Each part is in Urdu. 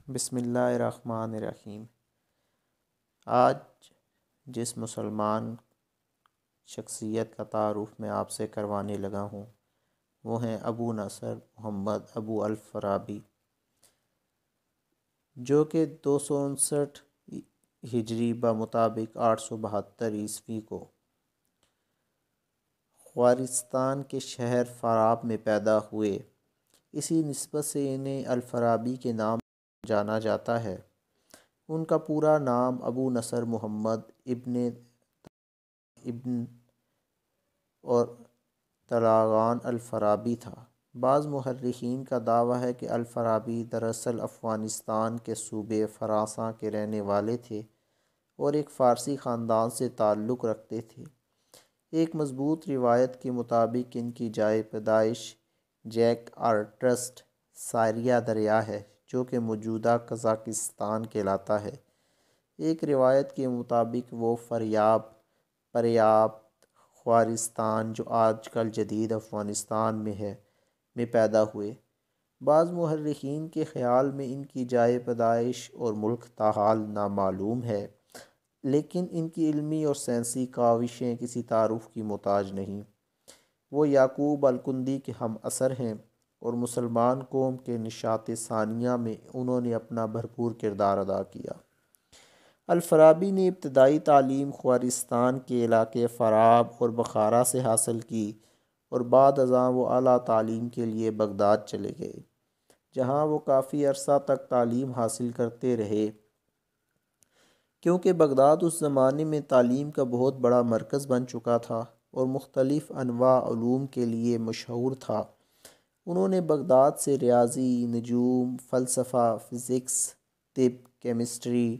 بسم اللہ الرحمن الرحیم۔ آج جس مسلمان شخصیت کا تعارف میں آپ سے کروانے لگا ہوں وہ ہیں ابو نصر محمد ابو الفارابی، جو کہ 259 ہجری بمطابق 872 عیسوی کو خوارستان کے شہر فاراب میں پیدا ہوئے۔ اسی نسبت سے انہیں الفارابی کے نام جانا جاتا ہے۔ ان کا پورا نام ابو نصر محمد ابن اور طاغان الفارابی تھا۔ بعض مورخین کا دعویٰ ہے کہ الفارابی دراصل افغانستان کے صوبے خراساں کے رہنے والے تھے اور ایک فارسی خاندان سے تعلق رکھتے تھے۔ ایک مضبوط روایت کے مطابق ان کی جائے پیدائش جیک آرٹسٹ سائریا دریا ہے، جو کہ موجودہ قزاقستان کہلاتا ہے۔ ایک روایت کے مطابق وہ پریابت خوارستان، جو آج کل جدید افغانستان میں ہے، میں پیدا ہوئے۔ بعض مورخین کے خیال میں ان کی جائے پیدائش اور ملک تاحال نامعلوم ہے، لیکن ان کی علمی اور سائنسی کاوشیں کسی تعارف کی محتاج نہیں۔ وہ یعقوب الکندی کے ہم عصر ہیں اور مسلمان قوم کے نشاط ثانیہ میں انہوں نے اپنا بھرپور کردار ادا کیا۔ الفارابی نے ابتدائی تعلیم خوارستان کے علاقے فاراب اور بخارا سے حاصل کی اور بعد ازاں وہ اعلیٰ تعلیم کے لیے بغداد چلے گئے، جہاں وہ کافی عرصہ تک تعلیم حاصل کرتے رہے، کیونکہ بغداد اس زمانے میں تعلیم کا بہت بڑا مرکز بن چکا تھا اور مختلف انواع علوم کے لیے مشہور تھا۔ انہوں نے بغداد سے ریاضی، نجوم، فلسفہ، فزکس، طب، کیمسٹری،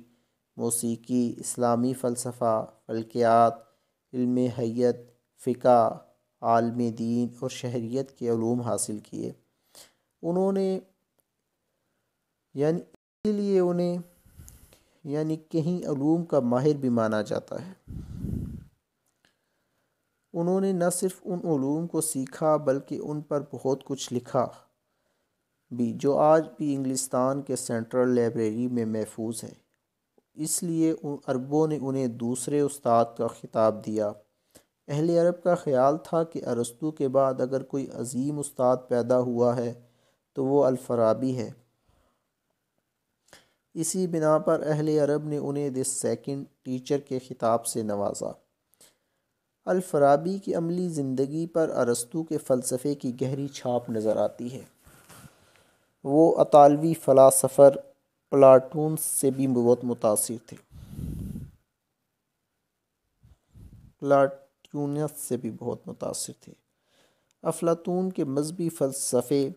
موسیقی، اسلامی فلسفہ، فلکیات، علم حیات، فقہ، عالم دین اور شہریت کے علوم حاصل کیے۔ انہوں نے اسی لیے انہیں کہیں علوم کا ماہر بھی مانا جاتا ہے۔ انہوں نے نہ صرف ان علوم کو سیکھا بلکہ ان پر بہت کچھ لکھا بھی، جو آج بھی انگلستان کے سینٹرل لائبریری میں محفوظ ہے۔ اس لیے عربوں نے انہیں دوسرے استاد کا خطاب دیا۔ اہل عرب کا خیال تھا کہ ارسطو کے بعد اگر کوئی عظیم استاد پیدا ہوا ہے تو وہ الفارابی ہے۔ اسی بنا پر اہل عرب نے انہیں دی سیکنڈ ٹیچر کے خطاب سے نوازا۔ الفارابی کی عملی زندگی پر ارسطو کے فلسفے کی گہری چھاپ نظر آتی ہے۔ وہ اطالوی فلاسفر پلاٹون سے بھی بہت متاثر تھے۔ افلاطون کے مذہبی فلسفے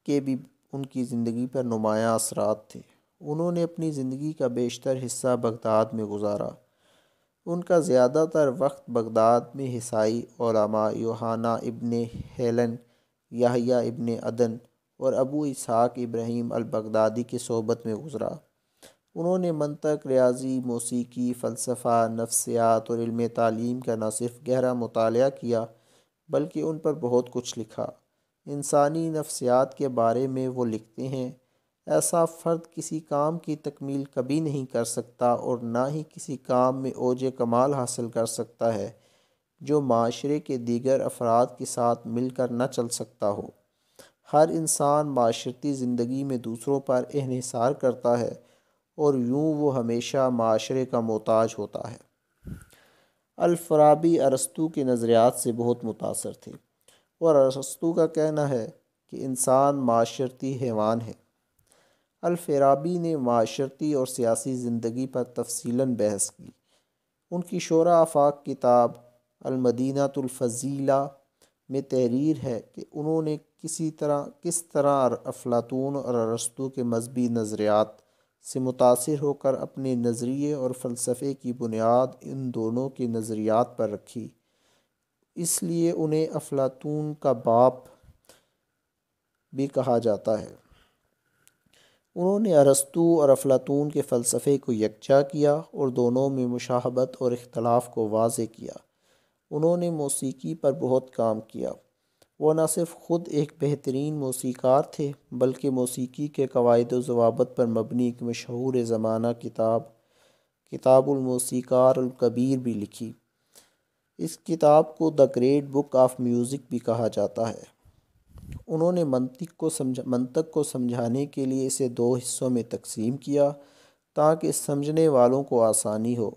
کے بھی ان کی زندگی پر نمایاں اثرات تھے۔ انہوں نے اپنی زندگی کا بیشتر حصہ بغداد میں گزارا۔ ان کا زیادہ تر وقت بغداد میں عیسائی علماء یوحنا ابن ہیلن، یحییٰ ابن عدن اور ابو اسحاق ابراہیم البغدادی کی صحبت میں گزرا۔ انہوں نے منطق، ریاضی، موسیقی، فلسفہ، نفسیات اور علم تعلیم کا نہ صرف گہرا مطالعہ کیا بلکہ ان پر بہت کچھ لکھا۔ انسانی نفسیات کے بارے میں وہ لکھتے ہیں: ایسا فرد کسی کام کی تکمیل کبھی نہیں کر سکتا اور نہ ہی کسی کام میں اوج کمال حاصل کر سکتا ہے جو معاشرے کے دیگر افراد کے ساتھ مل کر نہ چل سکتا ہو۔ ہر انسان معاشرتی زندگی میں دوسروں پر انحصار کرتا ہے اور یوں وہ ہمیشہ معاشرے کا محتاج ہوتا ہے۔ الفارابی ارسطو کے نظریات سے بہت متاثر تھے اور ارسطو کا کہنا ہے کہ انسان معاشرتی حیوان ہے۔ الفارابی نے معاشرتی اور سیاسی زندگی پر تفصیلاً بحث کی۔ ان کی شورى آفاق کتاب المدینۃ الفضیلہ میں تحریر ہے کہ انہوں نے کس طرح افلاطون اور ارسطو کے مذہبی نظریات سے متاثر ہو کر اپنے نظریے اور فلسفے کی بنیاد ان دونوں کے نظریات پر رکھی۔ اس لیے انہیں افلاطون کا باپ بھی کہا جاتا ہے۔ انہوں نے ارسطو اور افلاطون کے فلسفے کو یکجا کیا اور دونوں میں مشابہت اور اختلاف کو واضح کیا۔ انہوں نے موسیقی پر بہت کام کیا۔ وہ نہ صرف خود ایک بہترین موسیقار تھے بلکہ موسیقی کے قواعد و ضوابط پر مبنی ایک مشہور زمانہ کتاب الموسیقار الکبیر بھی لکھی۔ اس کتاب کو the great book of music بھی کہا جاتا ہے۔ انہوں نے منطق کو سمجھانے کے لیے اسے 2 حصوں میں تقسیم کیا تاکہ سمجھنے والوں کو آسانی ہو۔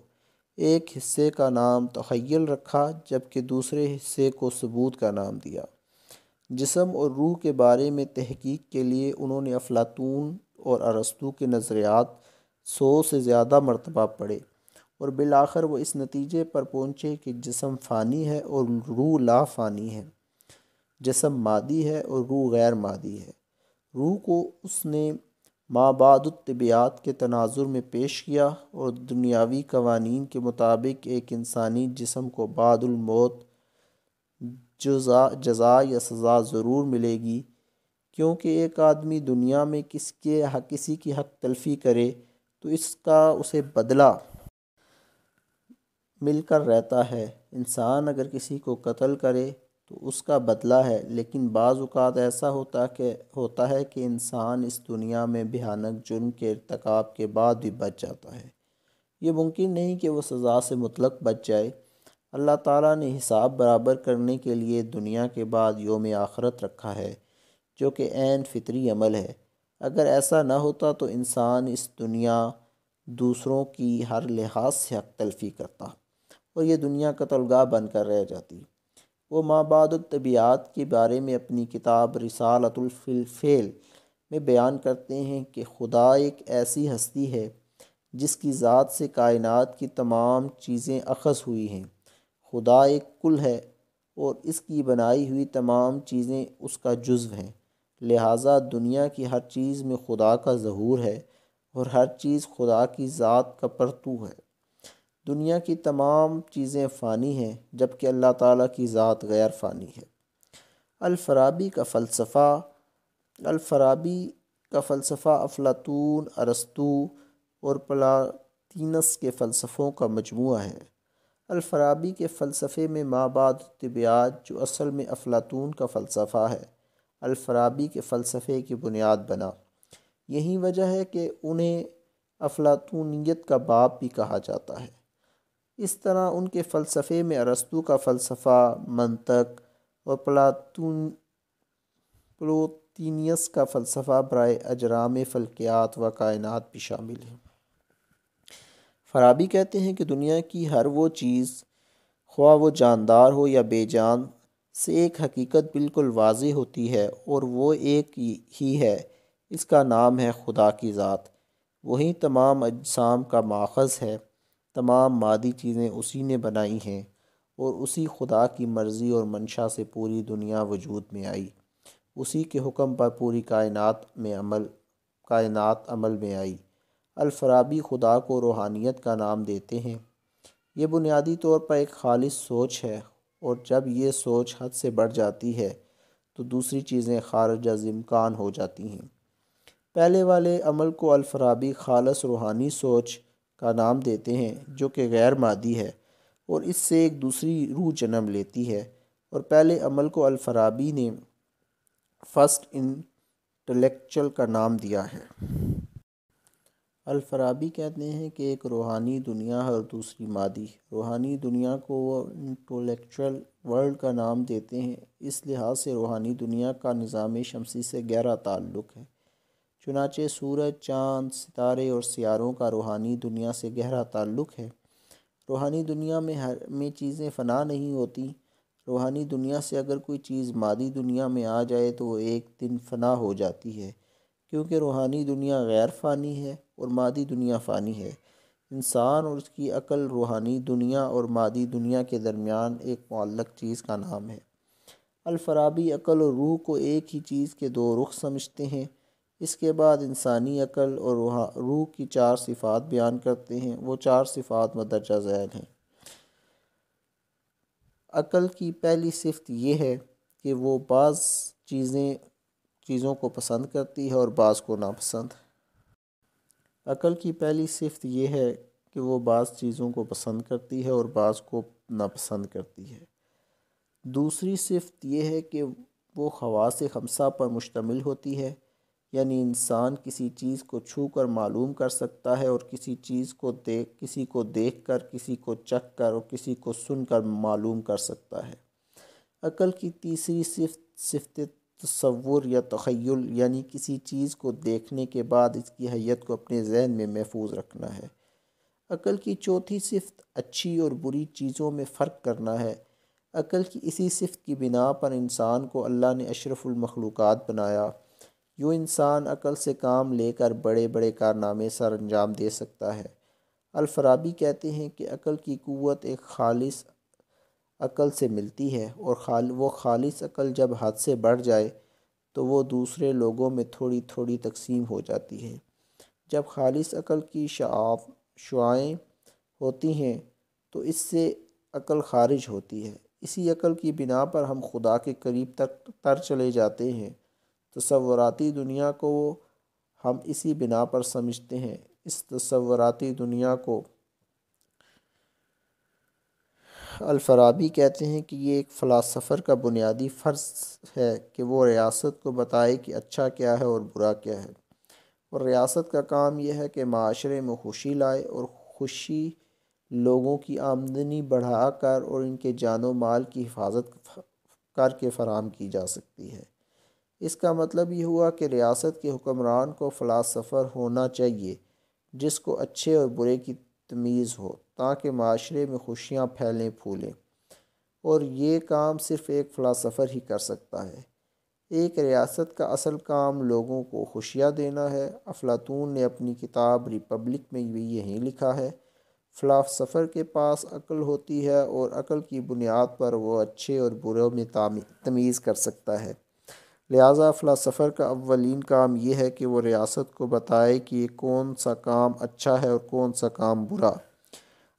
ایک حصے کا نام تخیل رکھا جبکہ دوسرے حصے کو ثبوت کا نام دیا۔ جسم اور روح کے بارے میں تحقیق کے لیے انہوں نے افلاطون اور ارسطو کے نظریات 100 سے زیادہ مرتبہ پڑھے اور بالآخر وہ اس نتیجے پر پہنچے کہ جسم فانی ہے اور روح لا فانی ہے، جسم مادی ہے اور روح غیر مادی ہے۔ روح کو اس نے مابعد الطبیعیات کے تناظر میں پیش کیا اور دنیاوی قوانین کے مطابق ایک انسانی جسم کو بعد الموت جزا یا سزا ضرور ملے گی، کیونکہ ایک آدمی دنیا میں کسی کی حق تلفی کرے تو اس کا اسے بدلہ مل کر رہتا ہے۔ انسان اگر کسی کو قتل کرے تو اس کا بدلہ ہے، لیکن بعض اوقات ایسا ہوتا ہے کہ انسان اس دنیا میں بھیانک جرم کے ارتکاب کے بعد بھی بچ جاتا ہے۔ یہ ممکن نہیں کہ وہ سزا سے مطلق بچ جائے۔ اللہ تعالیٰ نے حساب برابر کرنے کے لیے دنیا کے بعد یوم آخرت رکھا ہے، جو کہ عین فطری عمل ہے۔ اگر ایسا نہ ہوتا تو انسان اس دنیا دوسروں کی ہر لحاظ سے حق تلفی کرتا اور یہ دنیا قتل گاہ بن کر رہ جاتی۔ وہ مابعد الطبیعیات کے بارے میں اپنی کتاب رسالۃ الفعل میں بیان کرتے ہیں کہ خدا ایک ایسی ہستی ہے جس کی ذات سے کائنات کی تمام چیزیں اخذ ہوئی ہیں۔ خدا ایک کل ہے اور اس کی بنائی ہوئی تمام چیزیں اس کا جزو ہیں، لہٰذا دنیا کی ہر چیز میں خدا کا ظہور ہے اور ہر چیز خدا کی ذات کا پرتو ہے۔ دنیا کی تمام چیزیں فانی ہیں جبکہ اللہ تعالیٰ کی ذات غیر فانی ہے۔ الفارابی کا فلسفہ افلاطون، ارسطو اور پلاٹینس کے فلسفوں کا مجموعہ ہے۔ الفارابی کے فلسفے میں مابعد الطبیعیات، جو اصل میں افلاطون کا فلسفہ ہے، الفارابی کے فلسفے کی بنیاد بنا۔ یہی وجہ ہے کہ انہیں افلاطونیت کا باپ بھی کہا جاتا ہے۔ اس طرح ان کے فلسفے میں ارسطو کا فلسفہ منطق اور پلوتینیس کا فلسفہ برائے اجرام فلکیات و کائنات بھی شامل ہے۔ فارابی کہتے ہیں کہ دنیا کی ہر وہ چیز، خواہ وہ جاندار ہو یا بے جان، سے ایک حقیقت بالکل واضح ہوتی ہے اور وہ ایک ہی ہے، اس کا نام ہے خدا کی ذات۔ وہی تمام اجسام کا ماخذ ہے، تمام مادی چیزیں اسی نے بنائی ہیں اور اسی خدا کی مرضی اور منشا سے پوری دنیا وجود میں آئی، اسی کے حکم پر پوری کائنات عمل میں آئی۔ الفارابی خدا کو روحانیت کا نام دیتے ہیں۔ یہ بنیادی طور پر ایک خالص سوچ ہے اور جب یہ سوچ حد سے بڑھ جاتی ہے تو دوسری چیزیں خارج از امکان ہو جاتی ہیں۔ پہلے والے عمل کو الفارابی خالص روحانی سوچ کا نام دیتے ہیں، جو کہ غیر مادی ہے اور اس سے ایک دوسری روح جنم لیتی ہے، اور پہلے عمل کو الفارابی نے فرسٹ انٹلیکچل کا نام دیا ہے۔ الفارابی کہتے ہیں کہ ایک روحانی دنیا ہے اور دوسری مادی۔ روحانی دنیا کو وہ انٹلیکچل ورلڈ کا نام دیتے ہیں، اس لحاظ سے روحانی دنیا کا نظام شمسی سے گہرا تعلق ہے۔ چنانچہ سورج، چاند، ستارے اور سیاروں کا روحانی دنیا سے گہرا تعلق ہے۔ روحانی دنیا میں چیزیں فنا نہیں ہوتی۔ روحانی دنیا سے اگر کوئی چیز مادی دنیا میں آ جائے تو وہ ایک دن فنا ہو جاتی ہے، کیونکہ روحانی دنیا غیر فانی ہے اور مادی دنیا فانی ہے۔ انسان اور اس کی عقل روحانی دنیا اور مادی دنیا کے درمیان ایک معلق چیز کا نام ہے۔ الفارابی عقل اور روح کو ایک ہی چیز کے 2 رخ سمجھتے ہیں۔ اس کے بعد انسانی عقل اور روح کی 4 صفات بیان کرتے ہیں۔ وہ 4 صفات مندرجہ ذیل ہیں۔ عقل کی پہلی صفت یہ ہے کہ وہ بعض چیزوں کو پسند کرتی ہے اور بعض کو ناپسند۔ عقل کی پہلی صفت یہ ہے کہ وہ بعض چیزوں کو پسند کرتی ہے اور بعض کو ناپسند کرتی ہے۔ دوسری صفت یہ ہے کہ وہ خواص خمسہ پر مشتمل ہوتی ہے، یعنی انسان کسی چیز کو چھو کر معلوم کر سکتا ہے اور کسی کو دیکھ کر، کسی کو چکھ کر اور کسی کو سن کر معلوم کر سکتا ہے۔ عقل کی تیسری صفت تصور یا تخیل، یعنی کسی چیز کو دیکھنے کے بعد اس کی حیت کو اپنے ذہن میں محفوظ رکھنا ہے۔ عقل کی چوتھی صفت اچھی اور بری چیزوں میں فرق کرنا ہے۔ عقل کی اسی صفت کی بنا پر انسان کو اللہ نے اشرف المخلوقات بنایا۔ یوں انسان عقل سے کام لے کر بڑے بڑے کارنامے سر انجام دے سکتا ہے۔ الفارابی کہتے ہیں کہ عقل کی قوت ایک خالص عقل سے ملتی ہے، اور وہ خالص عقل جب حد سے بڑھ جائے تو وہ دوسرے لوگوں میں تھوڑی تھوڑی تقسیم ہو جاتی ہے۔ جب خالص عقل کی شعاعیں ہوتی ہیں تو اس سے عقل خارج ہوتی ہے۔ اسی عقل کی بنا پر ہم خدا کے قریب تر چلے جاتے ہیں۔ تصوراتی دنیا کو ہم اسی بنا پر سمجھتے ہیں۔ اس تصوراتی دنیا کو الفارابی کہتے ہیں کہ یہ ایک فلاسفر کا بنیادی فرض ہے کہ وہ ریاست کو بتائے کہ اچھا کیا ہے اور برا کیا ہے، اور ریاست کا کام یہ ہے کہ معاشرے میں خوشی لائے، اور خوشی لوگوں کی آمدنی بڑھا کر اور ان کے جان و مال کی حفاظت کر کے فراہم کی جا سکتی ہے۔ اس کا مطلب یہ ہوا کہ ریاست کے حکمران کو فلاسفر ہونا چاہیے جس کو اچھے اور برے کی تمیز ہو، تاکہ معاشرے میں خوشیاں پھیلیں پھولیں، اور یہ کام صرف ایک فلاسفر ہی کر سکتا ہے۔ ایک ریاست کا اصل کام لوگوں کو خوشیاں دینا ہے۔ افلاطون نے اپنی کتاب ریپبلک میں بھی یہی لکھا ہے۔ فلاسفر کے پاس عقل ہوتی ہے، اور عقل کی بنیاد پر وہ اچھے اور برے میں تمیز کر سکتا ہے۔ لہٰذا فلاسفر کا اولین کام یہ ہے کہ وہ ریاست کو بتائے کہ یہ کون سا کام اچھا ہے اور کون سا کام برا۔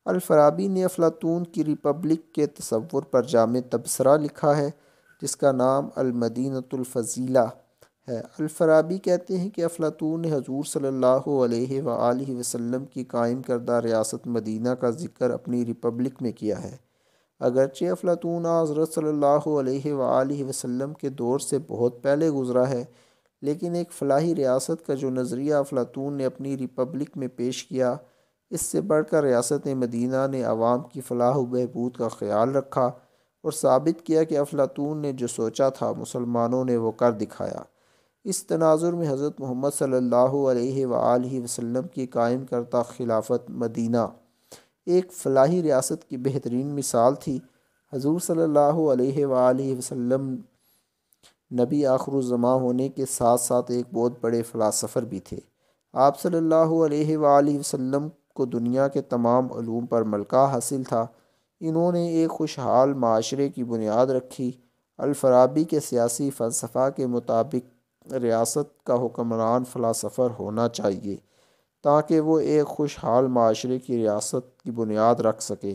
الفارابی نے افلاطون کی ریپبلک کے تصور پر جامع تبصرہ لکھا ہے جس کا نام المدینۃ الفضیلہ ہے۔ الفارابی کہتے ہیں کہ افلاطون نے حضور صلی اللہ علیہ وآلہ وسلم کی قائم کردہ ریاست مدینہ کا ذکر اپنی ریپبلک میں کیا ہے۔ اگرچہ افلاطون حضرت صلی اللہ علیہ وآلہ وسلم کے دور سے بہت پہلے گزرا ہے، لیکن ایک فلاحی ریاست کا جو نظریہ افلاطون نے اپنی ریپبلک میں پیش کیا، اس سے بڑھ کر ریاست مدینہ نے عوام کی فلاح و بہبود کا خیال رکھا اور ثابت کیا کہ افلاطون نے جو سوچا تھا مسلمانوں نے وہ کر دکھایا۔ اس تناظر میں حضرت محمد صلی اللہ علیہ وآلہ وسلم کی قائم کردہ خلافت مدینہ ایک فلاحی ریاست کی بہترین مثال تھی۔ حضور صلی اللہ علیہ وآلہ وسلم نبی آخر الزماں ہونے کے ساتھ ساتھ ایک بہت بڑے فلاسفر بھی تھے۔ آپ صلی اللہ علیہ وآلہ وسلم کو دنیا کے تمام علوم پر ملکہ حاصل تھا۔ انہوں نے ایک خوشحال معاشرے کی بنیاد رکھی۔ الفارابی کے سیاسی فلسفہ کے مطابق ریاست کا حکمران فلاسفر ہونا چاہیے تاکہ وہ ایک خوشحال معاشرے کی ریاست کی بنیاد رکھ سکے۔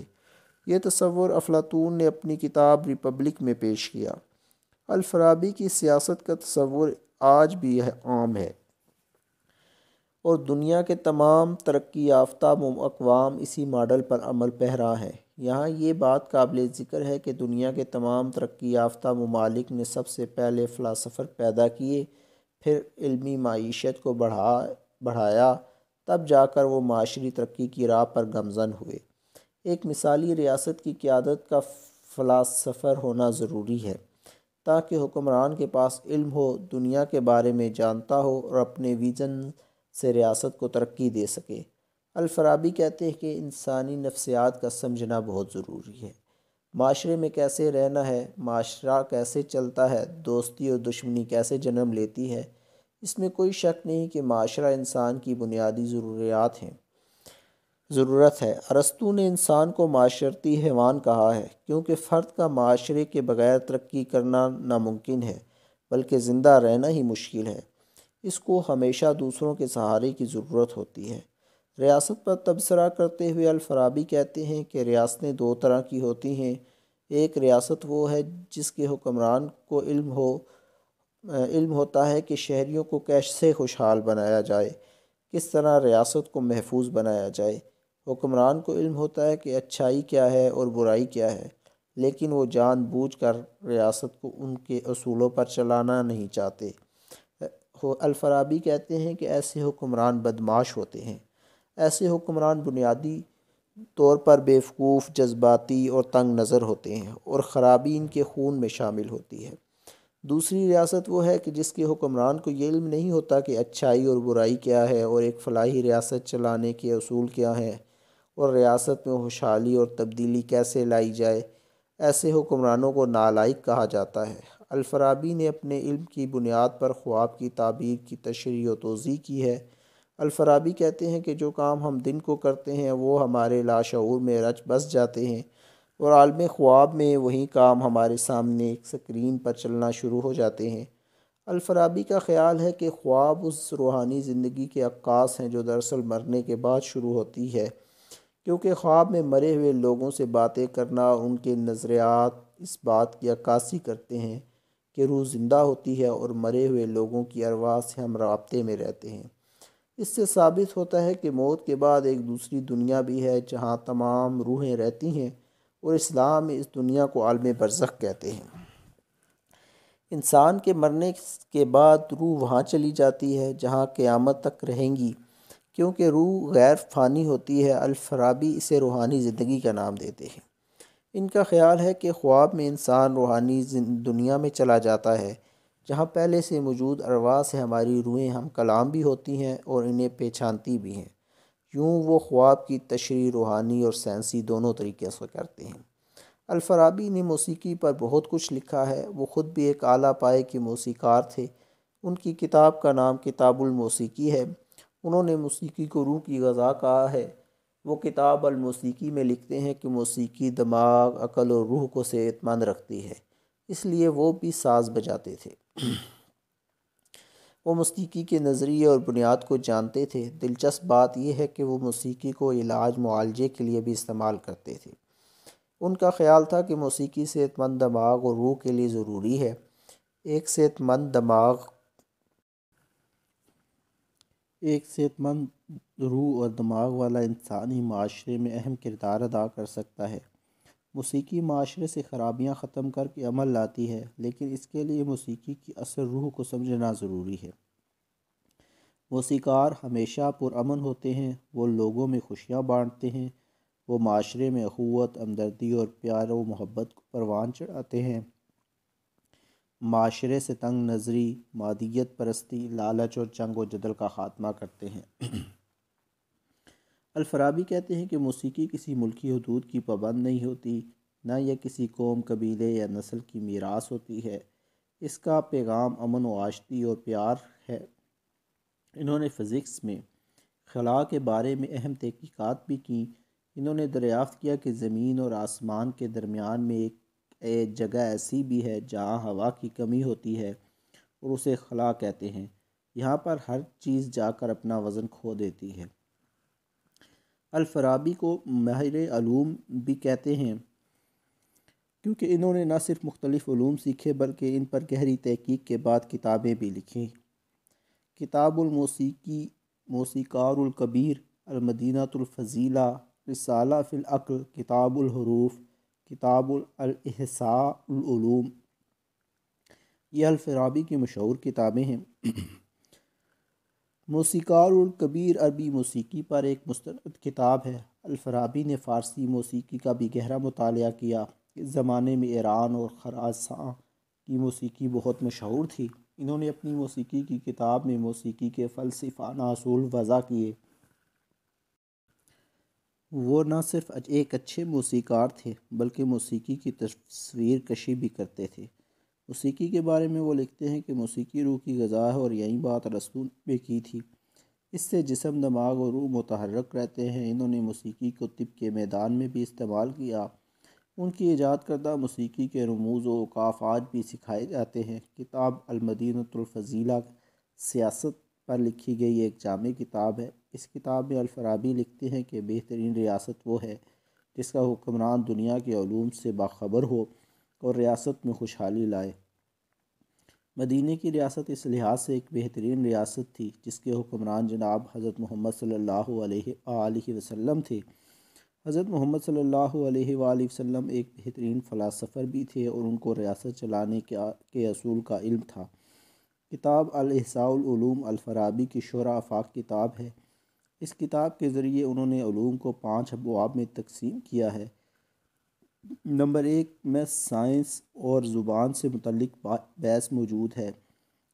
یہ تصور افلاطون نے اپنی کتاب ریپبلک میں پیش کیا۔ الفارابی کی سیاست کا تصور آج بھی عام ہے، اور دنیا کے تمام ترقی یافتہ اقوام اسی ماڈل پر عمل پیرا ہیں۔ یہاں یہ بات قابل ذکر ہے کہ دنیا کے تمام ترقی یافتہ ممالک نے سب سے پہلے فلاسفر پیدا کیے، پھر علمی معیشت کو بڑھایا، تب جا کر وہ معاشری ترقی کی راہ پر گامزن ہوئے۔ ایک مثالی ریاست کی قیادت کا فلاسفر ہونا ضروری ہے تاکہ حکمران کے پاس علم ہو، دنیا کے بارے میں جانتا ہو اور اپنے ویژن سے ریاست کو ترقی دے سکے۔ الفارابی کہتے ہیں کہ انسانی نفسیات کا سمجھنا بہت ضروری ہے۔ معاشرے میں کیسے رہنا ہے، معاشرہ کیسے چلتا ہے، دوستی اور دشمنی کیسے جنم لیتی ہے، اس میں کوئی شک نہیں کہ معاشرہ انسان کی بنیادی ضرورت ہے۔ ارسطو نے انسان کو معاشرتی حیوان کہا ہے کیونکہ فرد کا معاشرے کے بغیر ترقی کرنا ناممکن ہے، بلکہ زندہ رہنا ہی مشکل ہے۔ اس کو ہمیشہ دوسروں کے سہارے کی ضرورت ہوتی ہے۔ ریاست پر تبصرہ کرتے ہوئے الفارابی کہتے ہیں کہ ریاستیں دو طرح کی ہوتی ہیں۔ ایک ریاست وہ ہے جس کے حکمران کو علم ہوتا ہے کہ شہریوں کو کیسے خوشحال بنایا جائے، کس طرح ریاست کو محفوظ بنایا جائے۔ حکمران کو علم ہوتا ہے کہ اچھائی کیا ہے اور برائی کیا ہے، لیکن وہ جان بوجھ کر ریاست کو ان کے اصولوں پر چلانا نہیں چاہتے۔ الفارابی کہتے ہیں کہ ایسے حکمران بدمعاش ہوتے ہیں۔ ایسے حکمران بنیادی طور پر بیوقوف، جذباتی اور تنگ نظر ہوتے ہیں، اور خرابی ان کے خون میں شامل ہوتی ہے۔ دوسری ریاست وہ ہے کہ جس کے حکمران کو یہ علم نہیں ہوتا کہ اچھائی اور برائی کیا ہے، اور ایک فلاحی ریاست چلانے کے اصول کیا ہیں، اور ریاست میں خوشحالی اور تبدیلی کیسے لائی جائے۔ ایسے حکمرانوں کو نالائق کہا جاتا ہے۔ الفارابی نے اپنے علم کی بنیاد پر خواب کی تعبیر کی تشریح و توضیح کی ہے۔ الفارابی کہتے ہیں کہ جو کام ہم دن کو کرتے ہیں وہ ہمارے لاشعور میں رچ بس جاتے ہیں، اور عالم خواب میں وہی کام ہمارے سامنے ایک سکرین پر چلنا شروع ہو جاتے ہیں۔ الفارابی کا خیال ہے کہ خواب اس روحانی زندگی کے عکاس ہیں جو دراصل مرنے کے بعد شروع ہوتی ہے، کیونکہ خواب میں مرے ہوئے لوگوں سے باتیں کرنا اور ان کے نظریات اس بات کی عکاسی کرتے ہیں کہ روح زندہ ہوتی ہے، اور مرے ہوئے لوگوں کی ارواح سے ہم رابطے میں رہتے ہیں۔ اس سے ثابت ہوتا ہے کہ موت کے بعد ایک دوسری دنیا بھی ہے جہاں تمام روحیں رہتی ہیں، اور اسلام میں اس دنیا کو عالم برزخ کہتے ہیں۔ انسان کے مرنے کے بعد روح وہاں چلی جاتی ہے جہاں قیامت تک رہیں گی، کیونکہ روح غیر فانی ہوتی ہے۔ الفارابی اسے روحانی زندگی کا نام دیتے ہیں۔ ان کا خیال ہے کہ خواب میں انسان روحانی دنیا میں چلا جاتا ہے، جہاں پہلے سے موجود ارواح سے ہماری روحیں ہم کلام بھی ہوتی ہیں اور انہیں پہچانتی بھی ہیں۔ یوں وہ خواب کی تشریح روحانی اور سائنسی دونوں طریقے سے کرتے ہیں۔ الفارابی نے موسیقی پر بہت کچھ لکھا ہے۔ وہ خود بھی ایک اعلیٰ پائے کے موسیقار تھے۔ ان کی کتاب کا نام کتاب الموسیقی ہے۔ انہوں نے موسیقی کو روح کی غذا کہا ہے۔ وہ کتاب الموسیقی میں لکھتے ہیں کہ موسیقی دماغ، عقل اور روح کو صحت مند رکھتی ہے، اس لیے وہ بھی ساز بجاتے تھے۔ وہ موسیقی کے نظریے اور بنیاد کو جانتے تھے۔ دلچسپ بات یہ ہے کہ وہ موسیقی کو علاج معالجے کے لیے بھی استعمال کرتے تھے۔ ان کا خیال تھا کہ موسیقی صحت مند دماغ اور روح کے لیے ضروری ہے۔ ایک صحت مند روح اور دماغ والا انسانی معاشرے میں اہم کردار ادا کر سکتا ہے۔ موسیقی معاشرے سے خرابیاں ختم کر کے عمل لاتی ہے، لیکن اس کے لیے موسیقی کی اصل روح کو سمجھنا ضروری ہے۔ موسیقار ہمیشہ پرامن ہوتے ہیں، وہ لوگوں میں خوشیاں بانٹتے ہیں، وہ معاشرے میں اخوت، ہمدردی اور پیار و محبت کو پروان چڑھاتے ہیں، معاشرے سے تنگ نظری، مادیت پرستی، لالچ اور جنگ و جدل کا خاتمہ کرتے ہیں۔ الفارابی کہتے ہیں کہ موسیقی کسی ملکی حدود کی پابند نہیں ہوتی، نہ یہ کسی قوم، قبیلے یا نسل کی میراث ہوتی ہے۔ اس کا پیغام امن و آشتی اور پیار ہے۔ انہوں نے فزکس میں خلا کے بارے میں اہم تحقیقات بھی کیں۔ انہوں نے دریافت کیا کہ زمین اور آسمان کے درمیان میں ایک جگہ ایسی بھی ہے جہاں ہوا کی کمی ہوتی ہے، اور اسے خلا کہتے ہیں۔ یہاں پر ہر چیز جا کر اپنا وزن کھو دیتی ہے۔ الفارابی کو ماہر علوم بھی کہتے ہیں، کیونکہ انہوں نے نہ صرف مختلف علوم سیکھے بلکہ ان پر گہری تحقیق کے بعد کتابیں بھی لکھیں۔ کتاب الموسیقی، موسیقار الکبیر، المدینۃ الفضیلہ، رسالہ فی العقل، کتاب الحروف، کتاب الاحصاء العلوم، یہ الفارابی کی مشہور کتابیں ہیں۔ موسیقار الکبیر عربی موسیقی پر ایک مستند کتاب ہے۔ الفارابی نے فارسی موسیقی کا بھی گہرا مطالعہ کیا۔ اس زمانے میں ایران اور خراسان کی موسیقی بہت مشہور تھی۔ انہوں نے اپنی موسیقی کی کتاب میں موسیقی کے فلسفانہ اصول وضع کیے۔ وہ نہ صرف ایک اچھے موسیقار تھے بلکہ موسیقی کی تصویر کشی بھی کرتے تھے۔ موسیقی کے بارے میں وہ لکھتے ہیں کہ موسیقی روح کی غذا ہے، اور یہی بات ارسطو نے کی تھی۔ اس سے جسم، دماغ اور روح متحرک رہتے ہیں۔ انہوں نے موسیقی کو طب کے میدان میں بھی استعمال کیا۔ ان کی ایجاد کردہ موسیقی کے رموز و اوقاف آج بھی سکھائے جاتے ہیں۔ کتاب المدینۃ الفضیلہ سیاست پر لکھی گئی ایک جامع کتاب ہے۔ اس کتاب میں الفارابی لکھتے ہیں کہ بہترین ریاست وہ ہے جس کا حکمران دنیا کے علوم سے باخبر ہو اور ریاست میں خوشحالی لائے۔ مدینہ کی ریاست اس لحاظ سے ایک بہترین ریاست تھی جس کے حکمران جناب حضرت محمد صلی اللہ علیہ وآلہ وسلم تھے۔ حضرت محمد صلی اللہ علیہ وآلہ وسلم ایک بہترین فلاسفر بھی تھے اور ان کو ریاست چلانے کے اصول کا علم تھا۔ کتاب الاحصاء العلوم الفارابی کی شرح آفاق کتاب ہے۔ اس کتاب کے ذریعے انہوں نے علوم کو 5 ابواب میں تقسیم کیا ہے۔ نمبر 1 میں سائنس اور زبان سے متعلق بحث موجود ہے،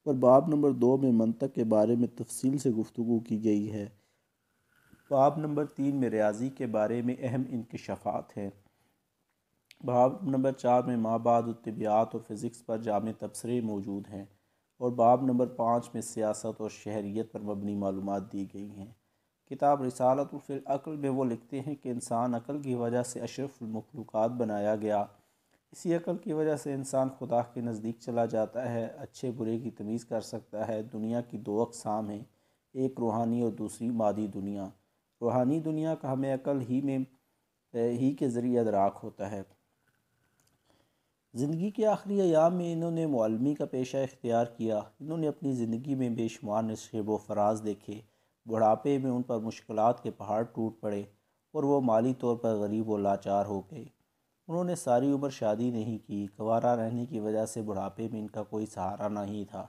اور باب نمبر 2 میں منطق کے بارے میں تفصیل سے گفتگو کی گئی ہے۔ باب نمبر 3 میں ریاضی کے بارے میں اہم انکشافات ہیں۔ باب نمبر 4 میں مابعد الطبیعیات اور فزکس پر جامع تبصرے موجود ہیں، اور باب نمبر 5 میں سیاست اور شہریت پر مبنی معلومات دی گئی ہیں۔ کتاب رسالۃ فی العقل میں وہ لکھتے ہیں کہ انسان عقل کی وجہ سے اشرف المخلوقات بنایا گیا۔ اسی عقل کی وجہ سے انسان خدا کے نزدیک چلا جاتا ہے، اچھے برے کی تمیز کر سکتا ہے۔ دنیا کی 2 اقسام ہیں، ایک روحانی اور دوسری مادی دنیا۔ روحانی دنیا کا ہمیں عقل ہی کے ذریعے ادراک ہوتا ہے۔ زندگی کے آخری ایام میں انہوں نے معلمی کا پیشہ اختیار کیا۔ انہوں نے اپنی زندگی میں بے شمار نشیب و فراز دیکھے۔ بڑھاپے میں ان پر مشکلات کے پہاڑ ٹوٹ پڑے اور وہ مالی طور پر غریب و لاچار ہو گئے۔ انہوں نے ساری عمر شادی نہیں کی۔ کنوارا رہنے کی وجہ سے بڑھاپے میں ان کا کوئی سہارا نہیں تھا۔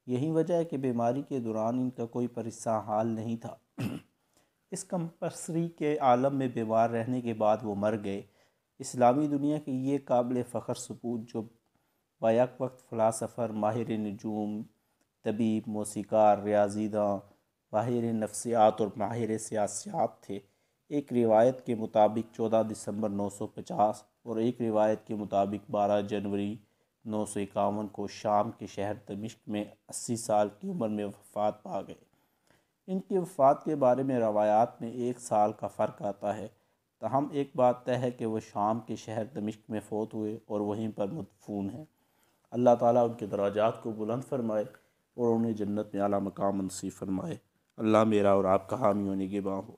یہی وجہ ہے کہ بیماری کے دوران ان کا کوئی پریساں حال نہیں تھا۔ اس کمپسری کے عالم میں بیمار رہنے کے بعد وہ مر گئے۔ اسلامی دنیا کی یہ قابل فخر ثبوت جو بیک وقت فلاسفر، ماہر نجوم، طبیب، موسیقار، ریاضی داں، ماہر نفسیات اور ماہر سیاسیات تھے۔ ایک روایت کے مطابق 14 دسمبر 950 اور ایک روایت کے مطابق 12 جنوری 951 کو شام کے شہر دمشق میں 80 سال کی عمر میں وفات پا گئے۔ ان کی وفات کے بارے میں روایات میں 1 سال کا فرق آتا ہے، تاہم ایک بات طے ہے کہ وہ شام کے شہر دمشق میں فوت ہوئے اور وہیں پر مدفون ہیں۔ اللہ تعالیٰ ان کے درجات کو بلند فرمائے اور انہیں جنت میں اعلیٰ مقام نصیب فرمائے۔ اللہ میرا اور آپ کا حامی و نگہباں ہو۔